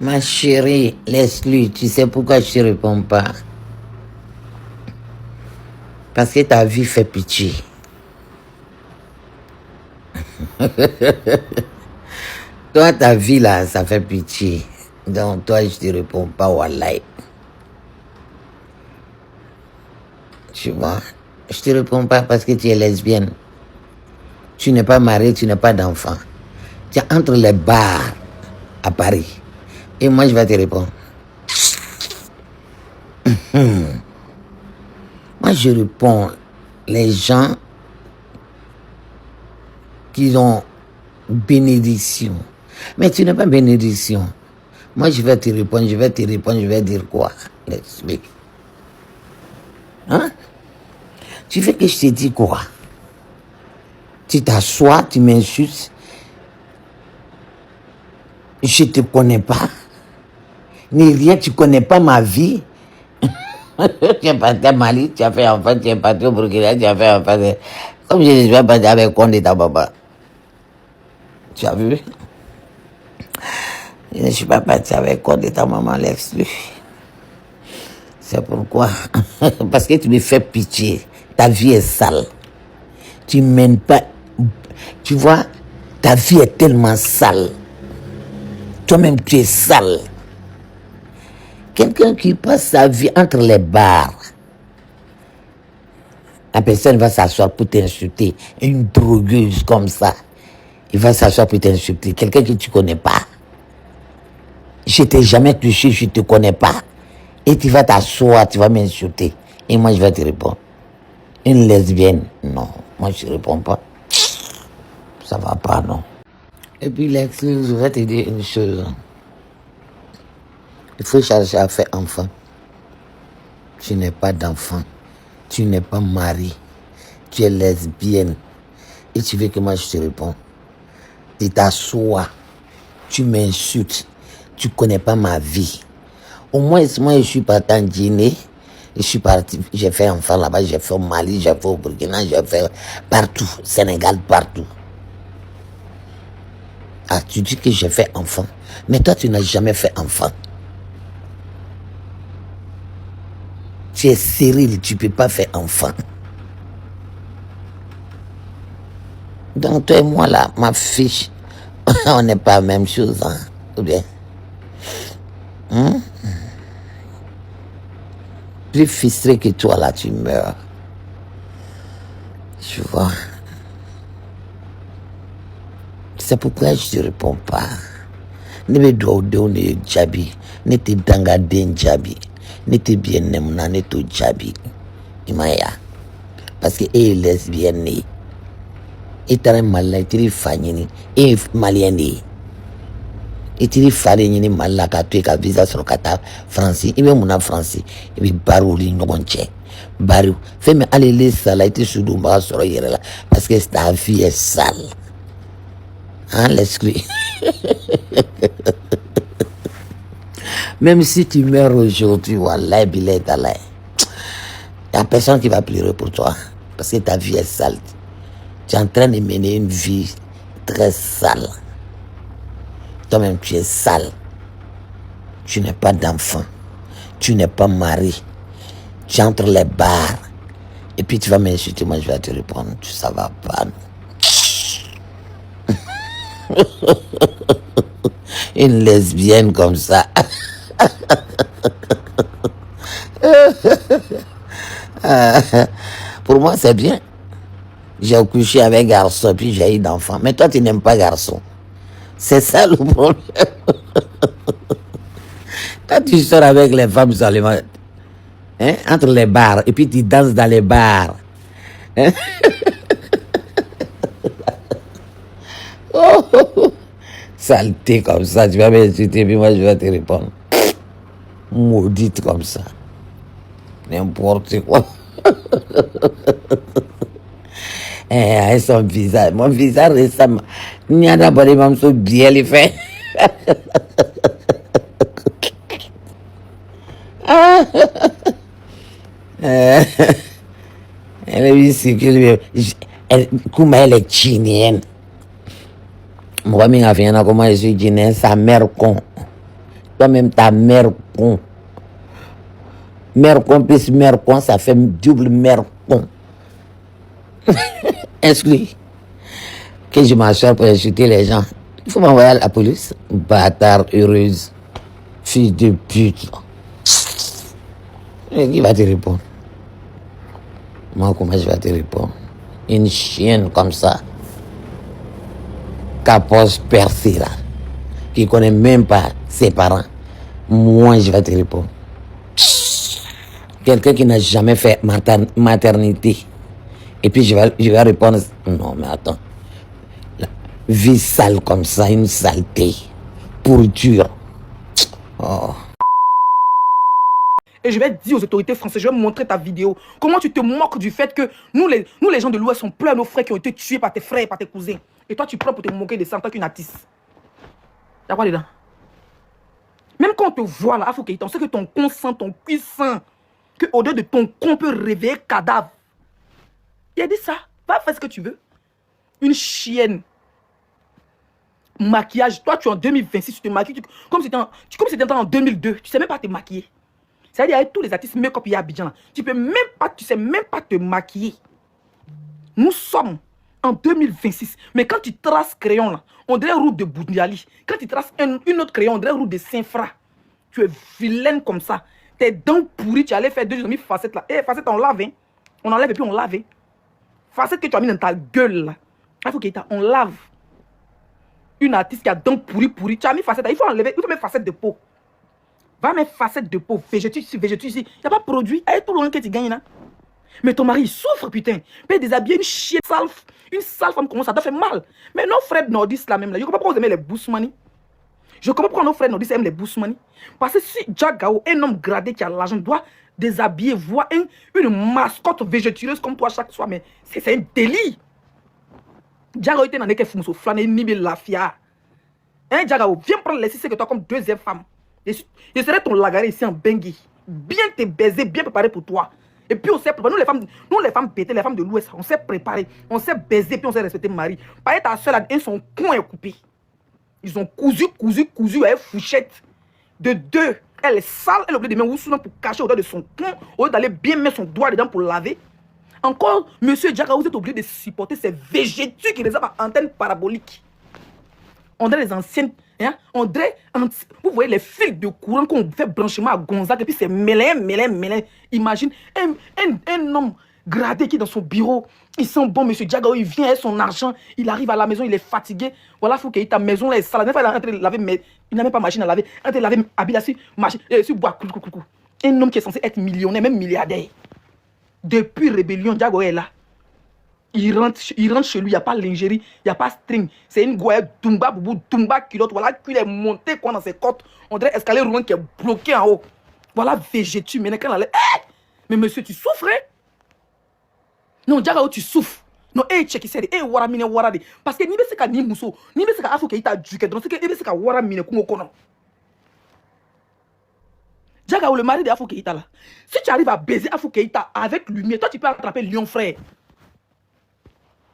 Ma chérie, laisse-lui. Tu sais pourquoi je te réponds pas? Parce que ta vie fait pitié. Toi, ta vie là, ça fait pitié. Donc, toi, je te réponds pas, wallahi. Tu vois? Je te réponds pas parce que tu es lesbienne. Tu n'es pas mariée, tu n'as pas d'enfant. Tu es entre les bars à Paris. Et moi, je vais te répondre. Moi, je réponds, les gens qui ont bénédiction. Mais tu n'as pas bénédiction. Moi, je vais te répondre, je vais dire quoi? Explique. Hein? Tu veux que je te dise quoi? Tu t'assois, tu m'insultes. Je ne te connais pas. Ni rien, tu ne connais pas ma vie. Tu es parti à Mali, tu as fait enfant, tu es parti au Burkina, tu as fait enfant. Comme je ne suis pas parti avec Condé ta papa. Tu as vu? Je ne suis pas parti avec Condé ta maman, laisse-lui. C'est pourquoi. Parce que tu me fais pitié. Ta vie est sale. Tu mènes pas. Tu vois, ta vie est tellement sale. Toi-même, tu es sale. Quelqu'un qui passe sa vie entre les bars. La personne va s'asseoir pour t'insulter. Une drogueuse comme ça. Il va s'asseoir pour t'insulter. Quelqu'un que tu ne connais pas. Je ne t'ai jamais touché, je ne te connais pas. Et tu vas t'asseoir, tu vas m'insulter. Et moi, je vais te répondre. Une lesbienne, non. Moi, je ne réponds pas. Ça va pas, non. Et puis, Lex, je vais te dire une chose. Il faut chercher à faire enfant. Tu n'es pas d'enfant. Tu n'es pas marié. Tu es lesbienne. Et tu veux que moi, je te réponds. Tu t'assois. Tu m'insultes. Tu ne connais pas ma vie. Au moins, moi, je suis parti en Guinée. Je suis parti, j'ai fait enfant là-bas, j'ai fait au Mali, j'ai fait au Burkina, j'ai fait partout, Sénégal, partout. Ah, tu dis que j'ai fait enfant. Mais toi, tu n'as jamais fait enfant. Tu es stérile, tu ne peux pas faire enfant. Donc, toi et moi, là, ma fiche, on n'est pas la même chose, hein, ou bien? Plus frustré que toi, là, tu meurs. Tu vois? C'est pourquoi je ne te réponds pas. Ne me dois ne jabi, ne te danga den jabi, ne te bien nemna, ne te jabi. Imaya. Parce que elle est lesbienne. Et tu es malade, tu es fanyini, et malien. Et tu es farini malaka, tu es visa sur Kata, français, et même mon français, et puis barouli, non, barou. Fais-moi aller les salades, tu es sous le sur là, parce que ta vie est sale. Hein, laisse-lui. Même si tu meurs aujourd'hui, wallah, billet d'Allah, il n'y a personne qui va pleurer pour toi. Parce que ta vie est sale. Tu es en train de mener une vie très sale. Toi-même, tu es sale. Tu n'es pas d'enfant. Tu n'es pas marié. Tu es entre les bars. Et puis tu vas m'insulter, moi je vais te répondre. Ça va pas. Une lesbienne comme ça. Pour moi, c'est bien. J'ai couché avec un garçon, puis j'ai eu d'enfants. Mais toi, tu n'aimes pas garçon. C'est ça le problème. Toi, tu sors avec les femmes seulement. Hein, entre les bars, et puis tu danses dans les bars. Hein? Saleté comme ça, tu vas m'insulter, puis moi je vais te répondre. Maudite comme ça. N'importe quoi. Et son visage, mon visage récemment, il n'y a d'abord les mêmes choses bien les fait. Elle est ici, comment elle est chinienne. Moi, je suis guinéen, sa mère con. Toi-même, ta mère con. Mère con plus mère con, ça fait double mère con. Exclu. Que je m'assois pour insulter les gens. Il faut m'envoyer à la police. Bâtard, heureuse. Fille de pute. Et qui va te répondre? Moi, comment je vais te répondre? Une chienne comme ça. Capoche percée là. Qui ne connaît même pas ses parents. Moi, je vais te répondre. Quelqu'un qui n'a jamais fait maternité. Et puis je vais répondre, non mais attends. La vie sale comme ça, une saleté. Pourriture. Oh. Et je vais dire aux autorités françaises, je vais montrer ta vidéo. Comment tu te moques du fait que nous les gens de l'Ouest, on pleure nos frères qui ont été tués par tes frères et par tes cousins. Et toi, tu prends pour te moquer de ça en tant qu'une artiste. Y'a quoi dedans? Même quand on te voit là, Afro Keïta, on sait que ton con sent, ton cul sent, que au-delà de ton con peut réveiller cadavre. Il a dit ça. Va faire ce que tu veux. Une chienne. Maquillage. Toi, tu es en 2026, tu te maquilles comme si tu étais en 2002. Tu sais même pas te maquiller. C'est-à-dire, avec tous les artistes make-up il y a à Abidjan là, tu sais même pas te maquiller. Nous sommes en 2026. Mais quand tu traces crayon là, on dirait route de Boudniali. Quand tu traces une autre crayon, on dirait route de Saint-Fra. Tu es vilaine comme ça. Tes dents pourries, tu allais faire 2 demi facettes là. Eh, facettes, on lave, hein. On enlève et puis on lave. Hein. Facette que tu as mis dans ta gueule là. Il faut on lave. Une artiste qui a dents pourries. Tu as mis facette là. Il faut enlever. Il faut mettre facette de peau. Va mettre facette de peau. Végétus ici. Il n'y a pas de produit. Elle est tout loin que tu gagnes là. Mais ton mari, il souffre, putain. Peut déshabiller une chienne sale. Une sale femme comme ça doit faire mal. Mais nos frères nordistes là même là. Je comprends pourquoi vous aimez les bousmani. Je comprends pourquoi nos frères nordistes aiment les bousmani. Parce que si Jack Gao, un homme gradé qui a l'argent, doit déshabiller, voir une mascotte végétureuse comme toi chaque soir, mais c'est un délit. Jack Gao était dans les fous, flâner, ni la fia. Hein, Jack Gao, viens prendre les 6 que toi comme deuxième femme. Je serai ton lagaré ici en Bengui. Bien te baiser, bien préparé pour toi. Et puis on s'est préparé, nous les femmes pétées, les femmes de l'Ouest, on s'est préparé, on s'est baisé, puis on s'est respecté Marie. Pareil, ta soeur, son con est coupé. Ils ont cousu avec fouchette. De deux, elle est sale, elle est obligée de mettre Oussounan pour cacher au-dedans de son con, au lieu d'aller bien mettre son doigt dedans pour laver. Encore, monsieur Diaga, vous êtes obligé de supporter ces végétus qui réservent à antenne parabolique. On dirait les anciennes, hein, on dirait, vous voyez les fils de courant qu'on fait branchement à Gonzague, et puis c'est mêlé. Imagine un homme gradé qui est dans son bureau, il sent bon, monsieur Diaga, il vient avec son argent, il arrive à la maison, il est fatigué. Voilà, il faut qu'il ait ta maison, là, ça. La dernière fois, il est en train de laver, mais il n'a même pas machine à laver. En train de laver, habillé sur machine, sur bois, un homme qui est censé être millionnaire, même milliardaire. Depuis rébellion, Diago est là. Il rentre chez lui, il n'y a pas lingerie, il n'y a pas string. C'est une goya Tumba, boubou, Tumba, culotte. Voilà, qu'il est monté quoi dans ses côtes. On dirait escalier roulant qui est bloqué en haut. Voilà, végétu. Mais quand elle allait, mais monsieur, tu souffres, hein? Non, Diago, tu souffres. Non, check it, waramine, warade. Parce que ni be se ka ni muso, ni be se ka afo ke ita duke, donc c'est que be se ka waramine kungo kono. Diaga, le mari de Afro Keïta là. Si tu arrives à baiser Afro Keïta avec lumière, toi tu peux attraper Lion frère.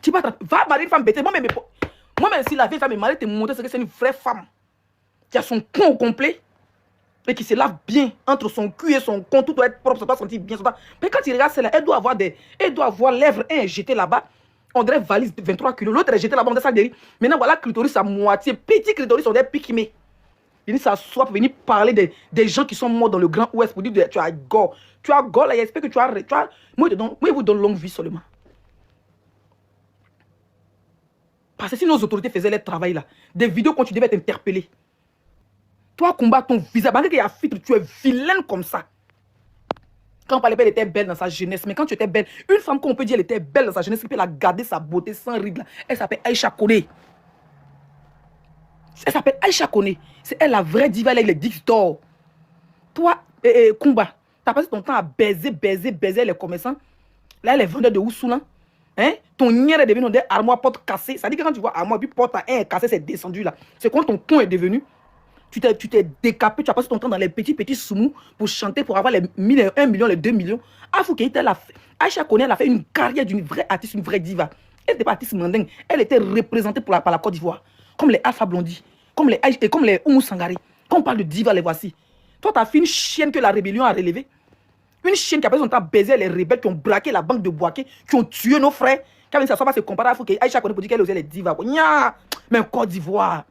Tu peux attraper. Va marier une femme bêtée. Moi-même, si la vieille femme est mariée, te montrer que c'est une vraie femme. Qui a son con au complet. Et qui se lave bien entre son cul et son con. Tout doit être propre, ça doit sentir bien. Mais quand tu regardes celle-là, elle doit avoir lèvres jetées là-bas. On dirait valise de 23 kilos. L'autre est jetée là-bas, on dirait ça derrière. Maintenant, voilà, clitoris à moitié. Petit clitoris, on dirait piquimé. Venir s'asseoir pour venir parler des gens qui sont morts dans le Grand Ouest pour dire tu as gore. Tu as gore là, j'espère que tu as. Moi, je vous donne longue vie seulement. Parce que si nos autorités faisaient leur travail là, des vidéos quand tu devais être interpellé. Toi, combat ton visage, malgré qu'il y a filtre, tu es vilaine comme ça. Quand on parlait, elle était belle dans sa jeunesse, mais quand tu étais belle, une femme qu'on peut dire elle était belle dans sa jeunesse, qui peut la garder sa beauté sans ride là, elle s'appelle Aïcha Kone. Elle s'appelle Aïcha Kone. C'est elle la vraie diva avec les dix d'or. Toi, Kumba, t'as passé ton temps à baiser les commerçants. Là, les vendeurs de Oussoulan. Hein? Ton nière est devenu des armoires portes cassées. Ça dit que quand tu vois armoire, puis porte à un cassé, c'est descendu là. C'est quand ton con est devenu. Tu t'es décapé, tu as passé ton temps dans les petits soumous pour chanter, pour avoir les 1 million, les 2 millions. Aïcha Kone, elle a fait une carrière d'une vraie artiste, une vraie diva. Elle n'était pas artiste mandingue. Elle était représentée par la Côte d'Ivoire. Comme les Alpha Blondy, comme les Oumou Sangari. Quand on parle de diva, les voici. Toi, tu as fait une chienne que la rébellion a relevée. Une chienne qui a passé son temps à baiser les rebelles qui ont braqué la banque de Boaké, qui ont tué nos frères. Quand ça ne va pas se comparer à Fouké, Aïcha connaît pour dire qu'elle osait les divas. Mais en Côte d'Ivoire.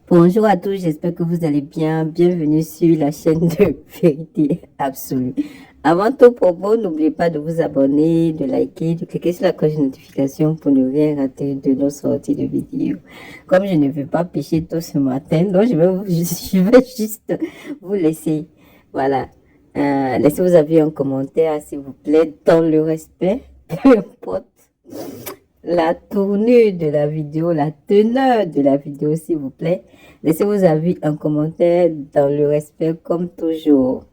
Bonjour à tous, j'espère que vous allez bien. Bienvenue sur la chaîne de Vérité Absolue. Avant tout propos, n'oubliez pas de vous abonner, de liker, de cliquer sur la cloche de notification pour ne rien rater de nos sorties de vidéos. Comme je ne veux pas pêcher tôt ce matin, donc je vais juste vous laisser. Voilà. Laissez vos avis en commentaire, s'il vous plaît, dans le respect, peu importe la tournure de la vidéo, la teneur de la vidéo, s'il vous plaît. Laissez vos avis en commentaire dans le respect comme toujours.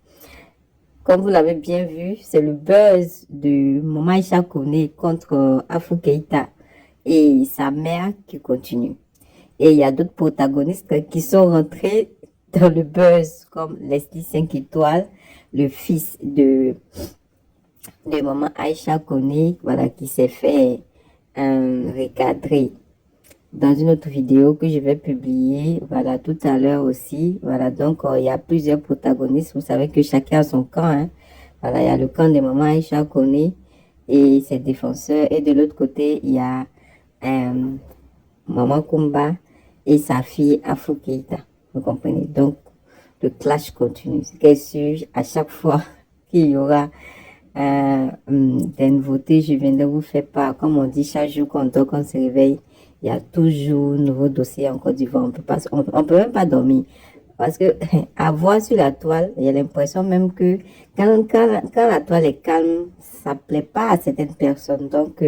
Comme vous l'avez bien vu, c'est le buzz de Maman Aïcha Koné contre Afou Keïta et sa mère qui continue. Et il y a d'autres protagonistes qui sont rentrés dans le buzz comme Leslie 5 étoiles, le fils de Maman Aïcha Koné, voilà, qui s'est fait recadrer dans une autre vidéo que je vais publier, voilà, tout à l'heure aussi. Voilà, donc il y a plusieurs protagonistes. Vous savez que chacun a son camp, hein. Voilà, il y a le camp de Maman Aïcha Koné et ses défenseurs, et de l'autre côté il y a Maman Kumba et sa fille Afou Keïta. Vous comprenez? Donc le clash continue. C'est sûr, à chaque fois qu'il y aura des nouveautés, je viendrai vous faire part. Comme on dit, chaque jour qu'on dort, qu'on se réveille, il y a toujours un nouveau dossier en Côte d'Ivoire. On peut même pas dormir. Parce que à voir sur la toile, il y a l'impression même que quand la toile est calme, ça plaît pas à certaines personnes. Donc,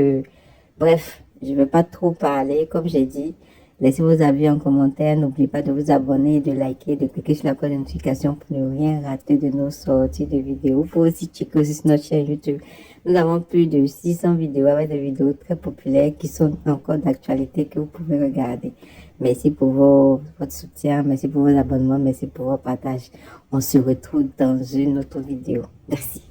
bref, je vais pas trop parler. Comme j'ai dit, laissez vos avis en commentaire. N'oubliez pas de vous abonner, de liker, de cliquer sur la cloche de notification pour ne rien rater de nos sorties de vidéos. Vous pouvez aussi checker aussi sur notre chaîne YouTube. Nous avons plus de 600 vidéos avec des vidéos très populaires qui sont encore d'actualité que vous pouvez regarder. Merci pour votre soutien, merci pour vos abonnements, merci pour vos partages. On se retrouve dans une autre vidéo. Merci.